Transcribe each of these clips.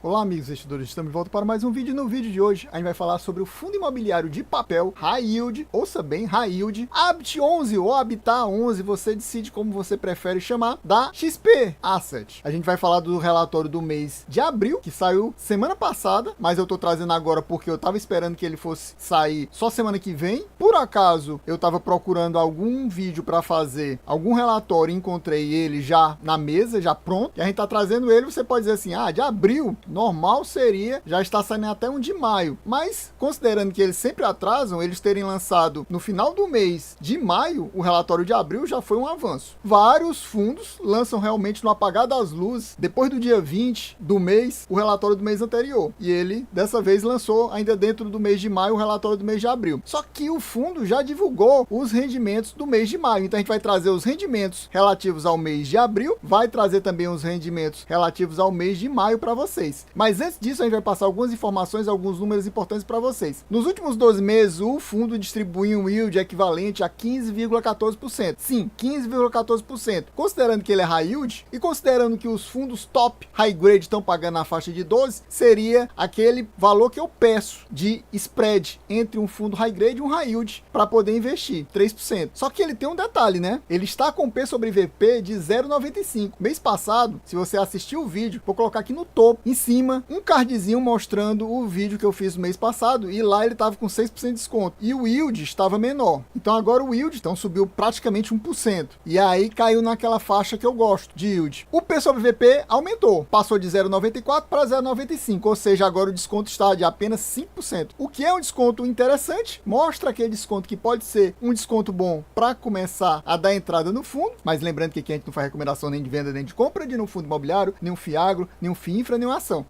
Olá amigos investidores, estamos de volta para mais um vídeo. No vídeo de hoje a gente vai falar sobre o fundo imobiliário de papel High Yield, ouça bem, High Yield, Habit11 ou Habitat 11, você decide como você prefere chamar, da XP Asset. A gente vai falar do relatório do mês de abril, que saiu semana passada, mas eu tô trazendo agora porque eu tava esperando que ele fosse sair só semana que vem. Por acaso eu tava procurando algum vídeo para fazer algum relatório e encontrei ele já na mesa, já pronto, e a gente tá trazendo ele. Você pode dizer assim, de abril, normal seria já estar saindo até um de maio, mas considerando que eles sempre atrasam, eles terem lançado no final do mês de maio, o relatório de abril já foi um avanço. Vários fundos lançam realmente no apagar das luzes, depois do dia 20 do mês, o relatório do mês anterior, e ele dessa vez lançou ainda dentro do mês de maio o relatório do mês de abril. Só que o fundo já divulgou os rendimentos do mês de maio, então a gente vai trazer os rendimentos relativos ao mês de abril, vai trazer também os rendimentos relativos ao mês de maio para vocês. Mas antes disso, a gente vai passar algumas informações, alguns números importantes para vocês. Nos últimos 12 meses, o fundo distribui um yield equivalente a 15,14%. Sim, 15,14%. Considerando que ele é high yield e considerando que os fundos top high grade estão pagando na faixa de 12, seria aquele valor que eu peço de spread entre um fundo high grade e um high yield para poder investir, 3%. Só que ele tem um detalhe, né? Ele está com P sobre VP de 0,95. Mês passado, se você assistiu o vídeo, vou colocar aqui no topo, em cima, um cardzinho mostrando o vídeo que eu fiz no mês passado, e lá ele estava com 6% de desconto, e o yield estava menor. Então agora o yield subiu praticamente 1%, e aí caiu naquela faixa que eu gosto de yield. O P sobre VP aumentou, passou de 0,94 para 0,95, ou seja, agora o desconto está de apenas 5%, o que é um desconto interessante, mostra aquele desconto que pode ser um desconto bom para começar a dar entrada no fundo, mas lembrando que aqui a gente não faz recomendação nem de venda nem de compra de nenhum fundo imobiliário, nenhum FIAGRO, nenhum FIINFRA, nenhuma ação.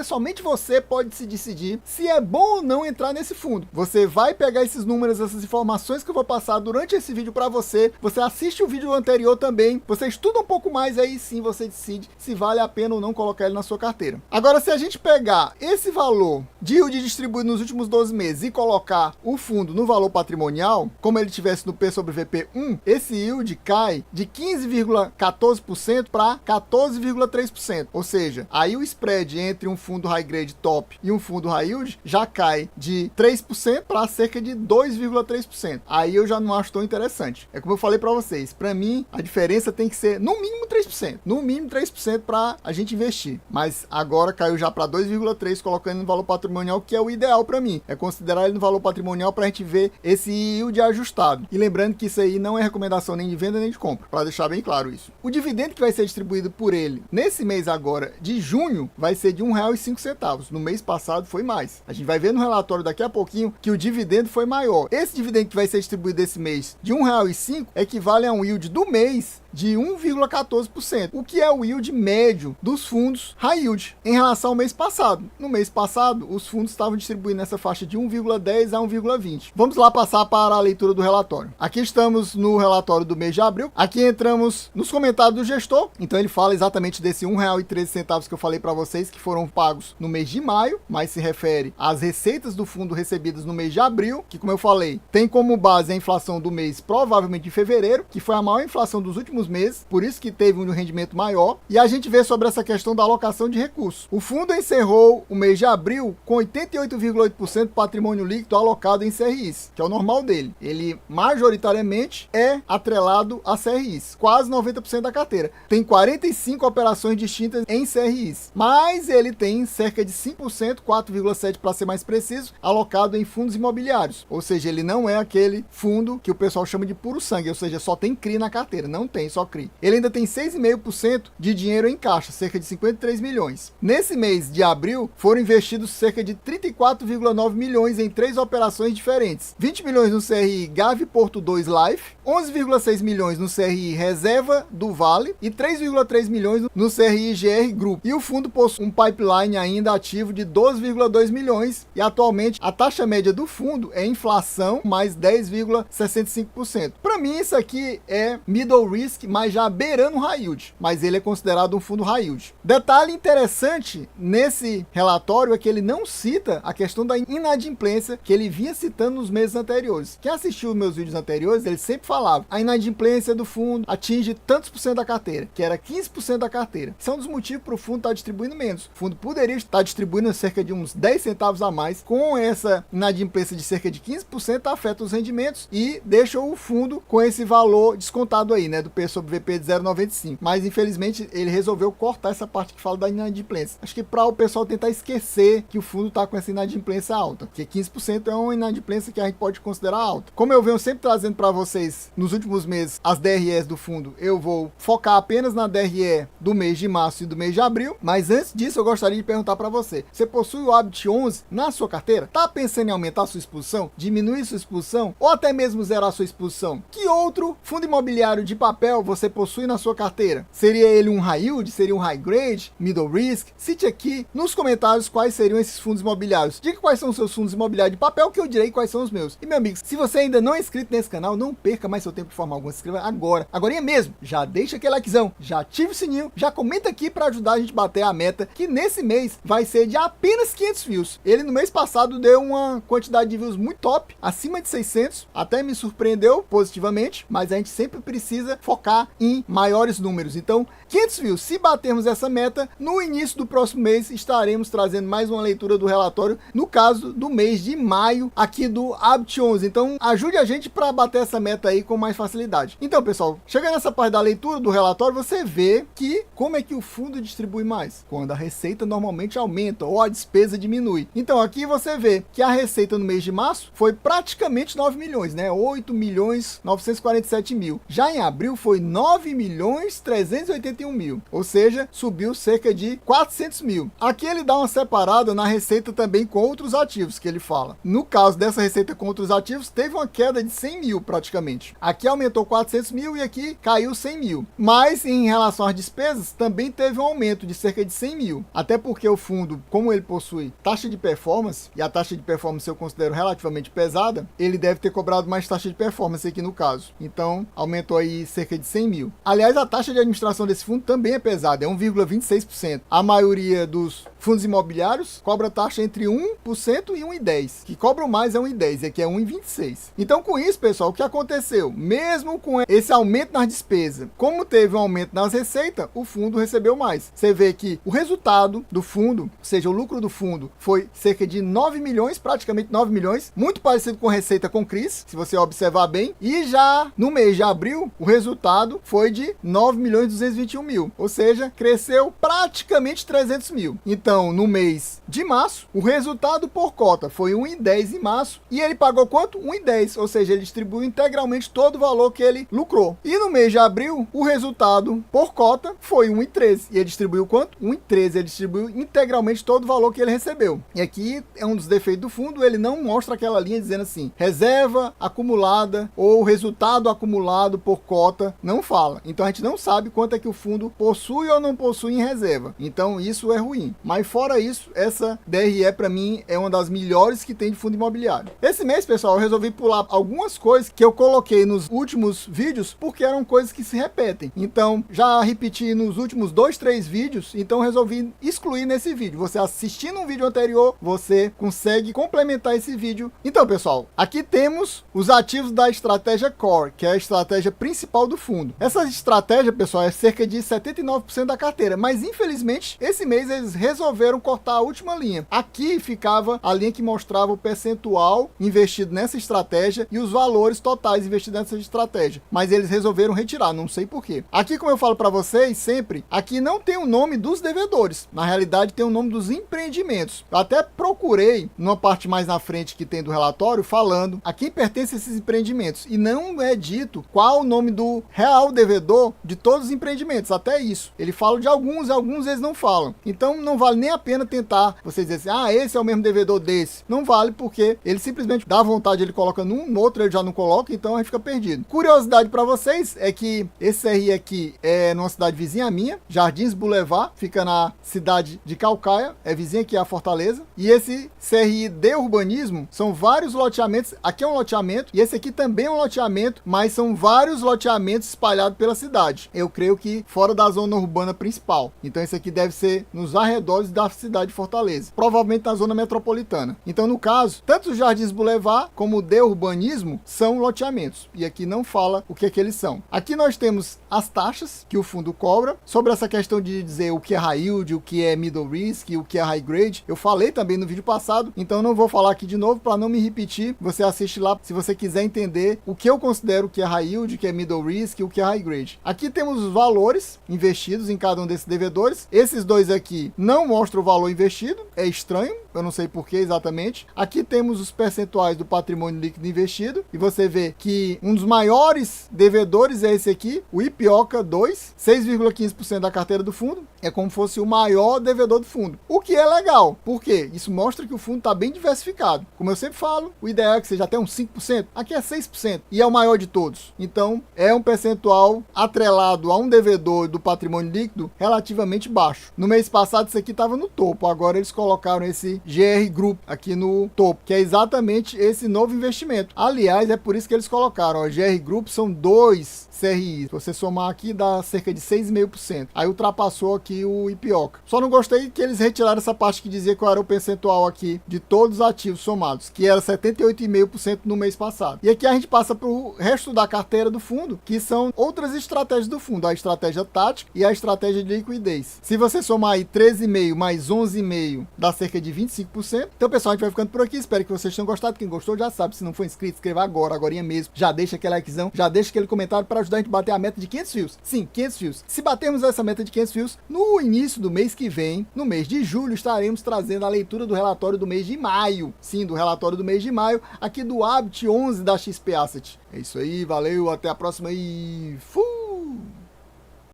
Somente você pode se decidir se é bom ou não entrar nesse fundo. Você vai pegar esses números, essas informações que eu vou passar durante esse vídeo para você, você assiste o vídeo anterior também, você estuda um pouco mais, aí sim você decide se vale a pena ou não colocar ele na sua carteira. Agora, se a gente pegar esse valor de yield distribuído nos últimos 12 meses e colocar o fundo no valor patrimonial, como ele tivesse no P sobre VP 1, esse yield cai de 15,14% para 14,3%. Ou seja, aí o spread entre um fundo high grade top e um fundo high yield já cai de 3% para cerca de 2,3%. Aí eu já não acho tão interessante. É como eu falei para vocês, para mim a diferença tem que ser no mínimo 3%. No mínimo 3% para a gente investir. Mas agora caiu já para 2,3%, colocando no valor patrimonial, que é o ideal para mim. É considerar ele no valor patrimonial para a gente ver esse yield ajustado. E lembrando que isso aí não é recomendação nem de venda nem de compra, para deixar bem claro isso. O dividendo que vai ser distribuído por ele nesse mês agora de junho vai ser de R$1,05. No mês passado foi mais. A gente vai ver no relatório daqui a pouquinho que o dividendo foi maior. Esse dividendo que vai ser distribuído esse mês de R$1,05 equivale a um yield do mês de 1,14%, o que é o yield médio dos fundos high yield em relação ao mês passado. No mês passado, os fundos estavam distribuindo nessa faixa de 1,10 a 1,20. Vamos lá passar para a leitura do relatório. Aqui estamos no relatório do mês de abril. Aqui entramos nos comentários do gestor. Então ele fala exatamente desse R$1,13 que eu falei para vocês, que foram pagos no mês de maio, mas se refere às receitas do fundo recebidas no mês de abril, que, como eu falei, tem como base a inflação do mês provavelmente de fevereiro, que foi a maior inflação dos últimos meses, por isso que teve um rendimento maior. E a gente vê sobre essa questão da alocação de recursos. O fundo encerrou o mês de abril com 88,8% do patrimônio líquido alocado em CRIs, que é o normal dele. Ele majoritariamente é atrelado a CRIs, quase 90% da carteira. Tem 45 operações distintas em CRIs, mas ele tem cerca de 5%, 4,7% para ser mais preciso, alocado em fundos imobiliários. Ou seja, ele não é aquele fundo que o pessoal chama de puro sangue, ou seja, só tem CRI na carteira. Não tem, só CRI. Ele ainda tem 6,5% de dinheiro em caixa, cerca de 53 milhões. Nesse mês de abril, foram investidos cerca de 34,9 milhões em 3 operações diferentes. 20 milhões no CRI Gave Porto 2 Life, 11,6 milhões no CRI Reserva do Vale e 3,3 milhões no CRI GR Group. E o fundo possui um pipeline ainda ativo de 12,2 milhões e atualmente a taxa média do fundo é inflação mais 10,65%. Para mim isso aqui é middle risk risk, mas já beirando o high yield, mas ele é considerado um fundo high yield. Detalhe interessante nesse relatório é que ele não cita a questão da inadimplência que ele vinha citando nos meses anteriores. Quem assistiu meus vídeos anteriores, ele sempre falava, a inadimplência do fundo atinge tantos por cento da carteira, que era 15% da carteira. Isso é um dos motivos para o fundo estar distribuindo menos. O fundo poderia estar distribuindo cerca de uns 10 centavos a mais, com essa inadimplência de cerca de 15%, afeta os rendimentos e deixa o fundo com esse valor descontado aí, né, do P sobre VP de 0,95. Mas infelizmente ele resolveu cortar essa parte que fala da inadimplência. Acho que para o pessoal tentar esquecer que o fundo está com essa inadimplência alta, porque 15% é uma inadimplência que a gente pode considerar alta. Como eu venho sempre trazendo para vocês nos últimos meses as DREs do fundo, eu vou focar apenas na DRE do mês de março e do mês de abril, mas antes disso eu gostaria de perguntar para você, você possui o Habit 11 na sua carteira? Tá pensando em aumentar a sua exposição, diminuir sua exposição ou até mesmo zerar a sua exposição? Que outro fundo imobiliário de papel você possui na sua carteira? Seria ele um high yield? Seria um high grade? Middle risk? Cite aqui nos comentários quais seriam esses fundos imobiliários. Diga quais são os seus fundos imobiliários de papel que eu direi quais são os meus. E meu amigo, se você ainda não é inscrito nesse canal, não perca mais seu tempo de forma alguma. Se inscreva agora. Agora mesmo. Já deixa aquele likezão, já ativa o sininho, já comenta aqui para ajudar a gente a bater a meta, que nesse mês vai ser de apenas 500 views. Ele no mês passado deu uma quantidade de views muito top, acima de 600, até me surpreendeu positivamente, mas a gente sempre precisa focar em maiores números. Então, 500 views, se batermos essa meta, no início do próximo mês estaremos trazendo mais uma leitura do relatório, no caso do mês de maio, aqui do Habit 11. Então, ajude a gente para bater essa meta aí com mais facilidade. Então, pessoal, chegando nessa parte da leitura do relatório, você vê que como é que o fundo distribui mais? Quando a receita normalmente aumenta ou a despesa diminui. Então, aqui você vê que a receita no mês de março foi praticamente 9 milhões, né? 8 milhões 947 mil. Já em abril foi 9 milhões 381 mil, ou seja, subiu cerca de 400 mil. Aqui ele dá uma separada na receita também com outros ativos que ele fala. No caso dessa receita com outros ativos, teve uma queda de 100 mil praticamente. Aqui aumentou 400 mil e aqui caiu 100 mil. Mas em relação às despesas, também teve um aumento de cerca de 100 mil. Até porque o fundo, como ele possui taxa de performance, e a taxa de performance eu considero relativamente pesada, ele deve ter cobrado mais taxa de performance aqui no caso. Então, aumentou aí cerca de 100 mil. Aliás, a taxa de administração desse fundo também é pesada, é 1,26%. A maioria dos fundos imobiliários cobra taxa entre 1% e 1,10%. Que cobram mais é 1,10%, e aqui é 1,26%. Então, com isso, pessoal, o que aconteceu? Mesmo com esse aumento nas despesas, como teve um aumento nas receitas, o fundo recebeu mais. Você vê que o resultado do fundo, ou seja, o lucro do fundo, foi cerca de 9 milhões, praticamente 9 milhões, muito parecido com a receita com CRIs, se você observar bem. E já no mês de abril, o resultado foi de 9 milhões 221 mil, ou seja, cresceu praticamente 300 mil. Então, no mês de março, o resultado por cota foi 1,10 em março, e ele pagou quanto? 1,10, ou seja, ele distribuiu integralmente todo o valor que ele lucrou. E no mês de abril, o resultado por cota foi 1,13, e ele distribuiu quanto? 1,13, ele distribuiu integralmente todo o valor que ele recebeu. E aqui é um dos defeitos do fundo, ele não mostra aquela linha dizendo assim, reserva acumulada ou resultado acumulado por cota, não fala. Então a gente não sabe quanto é que o fundo possui ou não possui em reserva. Então isso é ruim. Mas fora isso, essa DRE para mim é uma das melhores que tem de fundo imobiliário. Esse mês, pessoal, eu resolvi pular algumas coisas que eu coloquei nos últimos vídeos porque eram coisas que se repetem. Então já repeti nos últimos 2-3 vídeos, então resolvi excluir nesse vídeo. Você assistindo um vídeo anterior, você consegue complementar esse vídeo. Então, pessoal, aqui temos os ativos da estratégia Core, que é a estratégia principal do fundo. Essa estratégia, pessoal, é cerca de 79% da carteira, mas infelizmente esse mês eles resolveram cortar a última linha. Aqui ficava a linha que mostrava o percentual investido nessa estratégia e os valores totais investidos nessa estratégia, mas eles resolveram retirar, não sei por quê. Aqui, como eu falo para vocês sempre, aqui não tem o nome dos devedores, na realidade tem o nome dos empreendimentos. Eu até procurei numa parte mais na frente que tem do relatório falando a quem pertence esses empreendimentos, e não é dito qual o nome do real devedor de todos os empreendimentos. Até isso, ele fala de alguns eles não falam. Então não vale nem a pena tentar você dizer assim, ah, esse é o mesmo devedor desse. Não vale, porque ele simplesmente dá vontade, ele coloca num, no outro ele já não coloca, então a gente fica perdido. Curiosidade para vocês é que esse CRI aqui é numa cidade vizinha minha, Jardins Boulevard, fica na cidade de Calcaia, é vizinha aqui a Fortaleza. E esse CRI de urbanismo são vários loteamentos, aqui é um loteamento e esse aqui também é um loteamento, mas são vários loteamentos espalhados pela cidade. Eu creio que fora da zona urbana principal. Então esse aqui deve ser nos arredores da cidade de Fortaleza, provavelmente na zona metropolitana. Então no caso, tanto os Jardins Boulevard como o de urbanismo são loteamentos. E aqui não fala o que é que eles são. Aqui nós temos as taxas que o fundo cobra. Sobre essa questão de dizer o que é high yield, o que é middle risk, o que é high grade, eu falei também no vídeo passado, então não vou falar aqui de novo para não me repetir. Você assiste lá se você quiser entender o que eu considero que é high yield, o que é middle risk e o que é high grade. Aqui temos os valores investidos em cada um desses devedores. Esses dois aqui não mostram o valor investido, é estranho, eu não sei por que exatamente. Aqui temos os percentuais do patrimônio líquido investido e você vê que um dos maiores devedores é esse aqui, o Ipioca 2, 6,15% da carteira do fundo, é como se fosse o maior devedor do fundo. O que é legal, porque isso mostra que o fundo está bem diversificado. Como eu sempre falo, o ideal é que seja até uns 5%, aqui é 6% e é o maior de todos. Então é um percentual atrelado a um devedor do patrimônio líquido relativamente baixo. No mês passado isso aqui estava no topo, agora eles colocaram esse GR Group aqui no topo, que é exatamente esse novo investimento. Aliás, é por isso que eles colocaram, ó, GR Group são 2 CRI. Se você somar aqui dá cerca de 6,5%. Aí ultrapassou aqui o Ipioca. Só não gostei que eles retiraram essa parte que dizia qual era o percentual aqui de todos os ativos somados, que era 78,5% no mês passado. E aqui a gente passa para o resto da carteira do fundo, que são outras estratégias do fundo, a estratégia tática e a estratégia de liquidez. Se você somar aí 13,5 mais 11,5 dá cerca de 25%. Então, pessoal, a gente vai ficando por aqui. Espero que vocês tenham gostado. Quem gostou já sabe. Se não for inscrito, inscreva agorinha mesmo. Já deixa aquele likezão, já deixa aquele comentário para ajudar a gente a bater a meta de 500 views. Sim, 500 views. Se batermos essa meta de 500 views, no início do mês que vem, no mês de julho, estaremos trazendo a leitura do relatório do mês de maio. Sim, do relatório do mês de maio, aqui do Habit 11 da XP Asset. É isso aí, valeu, até a próxima e fui!